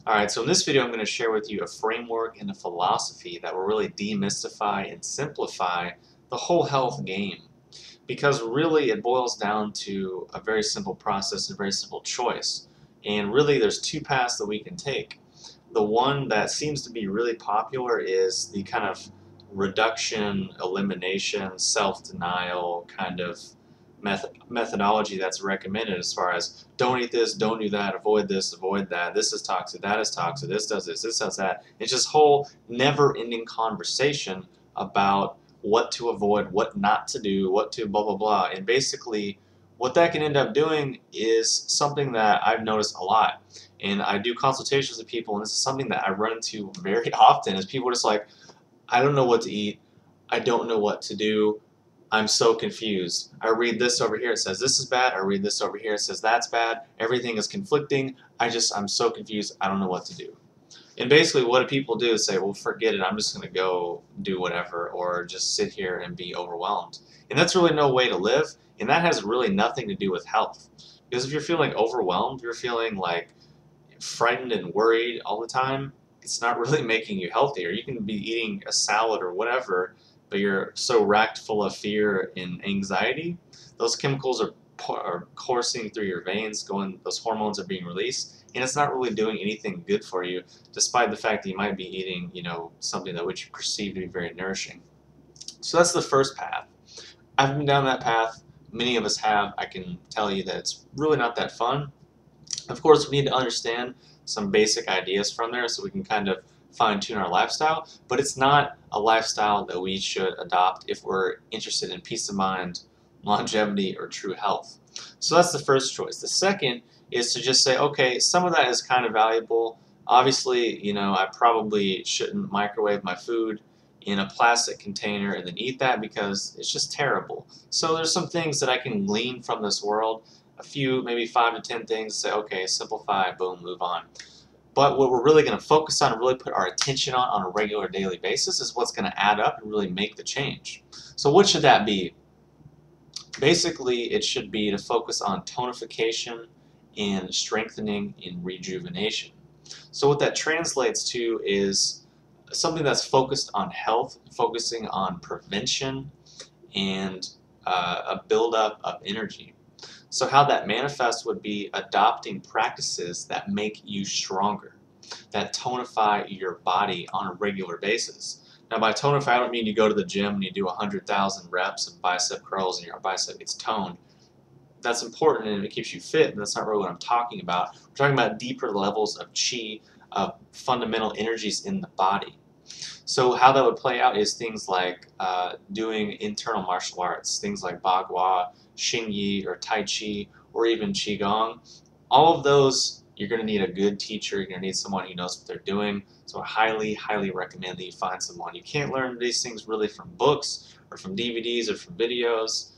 Alright, so in this video I'm going to share with you a framework and a philosophy that will really demystify and simplify the whole health game. Because really it boils down to a very simple process, a very simple choice. And really there's two paths that we can take. The one that seems to be really popular is the kind of reduction, elimination, self-denial kind of methodology that's recommended, as far as don't eat this, don't do that, avoid this, avoid that, this is toxic, that is toxic, this does that. It's just whole never-ending conversation about what to avoid, what not to do, what to blah blah blah. And basically what that can end up doing is something that I've noticed a lot. And I do consultations with people, and this is something that I run into very often, is people are just like, I don't know what to eat, I don't know what to do, I'm so confused. I read this over here, it says this is bad. I read this over here, it says that's bad. Everything is conflicting. I'm so confused. I don't know what to do. And basically what people do is say, well, forget it. I'm just going to go do whatever, or just sit here and be overwhelmed. And that's really no way to live. And that has really nothing to do with health. Because if you're feeling overwhelmed, you're feeling like frightened and worried all the time, it's not really making you healthier. You can be eating a salad or whatever, but you're so racked full of fear and anxiety, those chemicals are coursing through your veins, those hormones are being released, and it's not really doing anything good for you, despite the fact that you might be eating, something that which you perceive to be very nourishing. So that's the first path. I've been down that path. Many of us have. I can tell you that it's really not that fun. Of course, we need to understand some basic ideas from there so we can kind of fine-tune our lifestyle, but it's not a lifestyle that we should adopt if we're interested in peace of mind, longevity, or true health. So that's the first choice. The second is to just say, okay, some of that is kind of valuable. Obviously, I probably shouldn't microwave my food in a plastic container and then eat that, because it's just terrible. So there's some things that I can glean from this world, a few, maybe 5 to 10 things, say, okay, simplify, boom, move on. But what we're really going to focus on and really put our attention on a regular daily basis is what's going to add up and really make the change. So what should that be? Basically, it should be to focus on tonification and strengthening and rejuvenation. So what that translates to is something that's focused on health, focusing on prevention, and a buildup of energy. So how that manifests would be adopting practices that make you stronger, that tonify your body on a regular basis. Now by tonify, I don't mean you go to the gym and you do 100,000 reps of bicep curls and your bicep gets toned. That's important and it keeps you fit, but that's not really what I'm talking about. We're talking about deeper levels of chi, of fundamental energies in the body. So how that would play out is things like doing internal martial arts, things like Bagua, Xingyi, or Tai Chi, or even Qigong. All of those, you're going to need a good teacher. You're going to need someone who knows what they're doing. So I highly, highly recommend that you find someone. You can't learn these things really from books or from DVDs or from videos.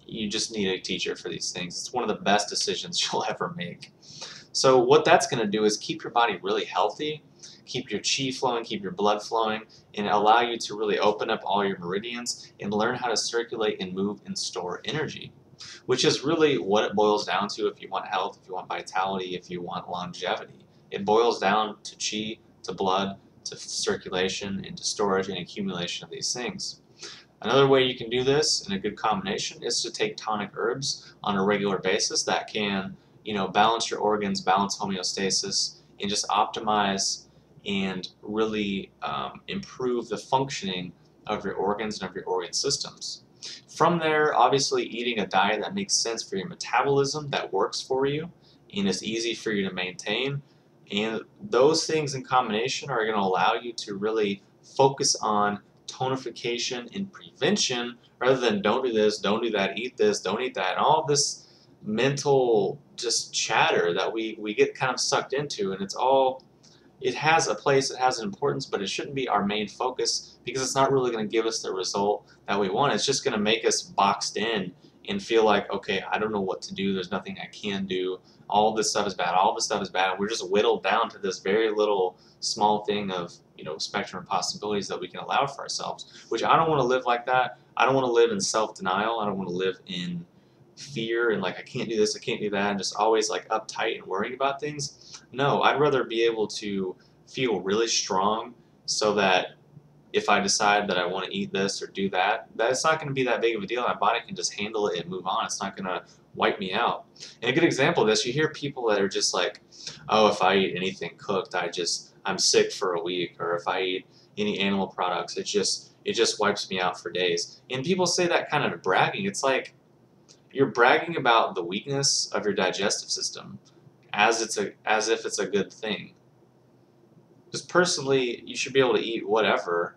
You just need a teacher for these things. It's one of the best decisions you'll ever make. So what that's going to do is keep your body really healthy, keep your chi flowing, keep your blood flowing, and allow you to really open up all your meridians and learn how to circulate and move and store energy, which is really what it boils down to if you want health, if you want vitality, if you want longevity. It boils down to chi, to blood, to circulation, and to storage and accumulation of these things. Another way you can do this in a good combination is to take tonic herbs on a regular basis that can, balance your organs, balance homeostasis, and just optimize and really improve the functioning of your organs and of your organ systems. From there, obviously eating a diet that makes sense for your metabolism, that works for you, and is easy for you to maintain. And those things in combination are going to allow you to really focus on tonification and prevention, rather than don't do this, don't do that, eat this, don't eat that, and all this mental just chatter that we get kind of sucked into. And it has a place, it has an importance, but it shouldn't be our main focus, because it's not really going to give us the result that we want. It's just going to make us boxed in and feel like, okay, I don't know what to do, there's nothing I can do, all this stuff is bad, all this stuff is bad, and we're just whittled down to this very little small thing of spectrum of possibilities that we can allow for ourselves, which I don't want to live like that. I don't want to live in self-denial. I don't want to live in fear and like I can't do this, I can't do that, and just always like uptight and worrying about things. No, I'd rather be able to feel really strong so that if I decide that I want to eat this or do that, that's not going to be that big of a deal. My body can just handle it and move on. It's not going to wipe me out. And a good example of this, you hear people that are just like, oh, if I eat anything cooked, I'm sick for a week, or if I eat any animal products, it just wipes me out for days. And people say that kind of bragging. It's like you're bragging about the weakness of your digestive system as if it's a good thing. Just personally, you should be able to eat whatever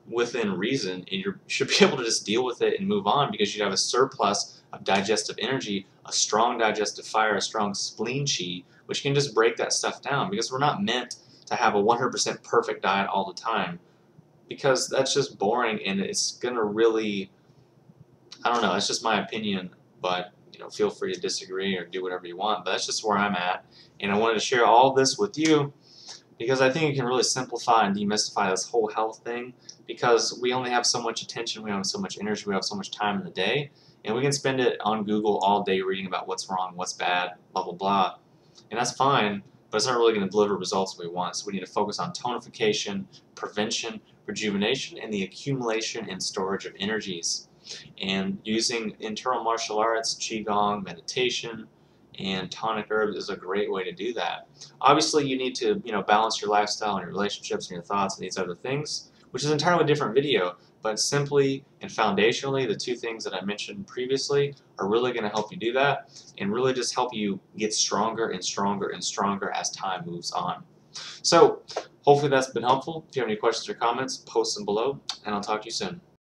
within reason, and you should be able to just deal with it and move on because you have a surplus of digestive energy, a strong digestive fire, a strong spleen chi, which can just break that stuff down because we're not meant to have a 100% perfect diet all the time because that's just boring and it's going to really, I don't know, that's just my opinion, but feel free to disagree or do whatever you want, but that's just where I'm at. And I wanted to share all this with you because I think it can really simplify and demystify this whole health thing because we only have so much attention, we have so much energy, we have so much time in the day, and we can spend it on Google all day reading about what's wrong, what's bad, blah, blah, blah. And that's fine, but it's not really going to deliver results we want. So we need to focus on tonification, prevention, rejuvenation, and the accumulation and storage of energies. And using internal martial arts, qigong, meditation, and tonic herbs is a great way to do that. Obviously, you need to balance your lifestyle and your relationships and your thoughts and these other things, which is an entirely different video. But simply and foundationally, the two things that I mentioned previously are really going to help you do that and really just help you get stronger and stronger and stronger as time moves on. So hopefully that's been helpful. If you have any questions or comments, post them below, and I'll talk to you soon.